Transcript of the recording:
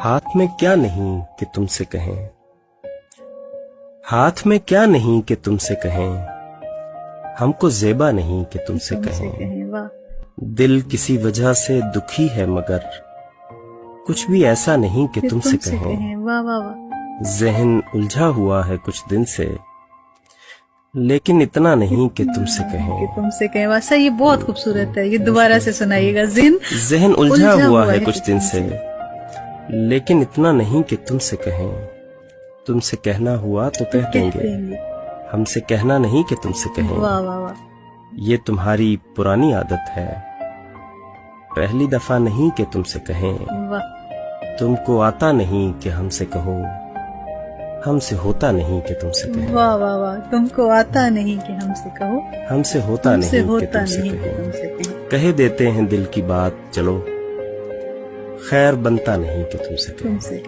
ہاتھ میں کیا نہیں کہ تم سے کہیں، ہاتھ میں کیا نہیں کہ تم سے کہیں، ہم کو زیبا نہیں کہ تم سے کہیں، دل کسی وجہ سے دکھی ہے مگر کچھ بھی ایسا نہیں کہ تم سے کہیں، ذہن الجھا ہوا ہے کچھ دن سے لیکن اتنا نہیں کہ تم سے کہیں، ویسا یہ بہت خوبصورت ہے، یہ دوبارہ سے سنائیے گا۔ ذہن الجھا ہوا ہے کچھ دن سے لیکن اتنا نہیں کہ تم سے کہیں، تم سے کہنا ہوا تو کہہ دیں گے، ہم سے کہنا نہیں کہ تم سے کہیں، یہ تمہاری پرانی عادت ہے، پہلی دفعہ نہیں کہ تم سے کہیں، تم کو آتا نہیں کہ ہم سے کہو، ہم سے ہوتا نہیں کہ تم سے کہیں، واہ واہ واہ، تم کو آتا نہیں کہ ہم سے کہو، ہم سے ہوتا نہیں کہ تم سے کہیں، کہہ دیتے ہیں دل کی بات چلو، خیر بنتا نہیں کہ تم سے کہیں۔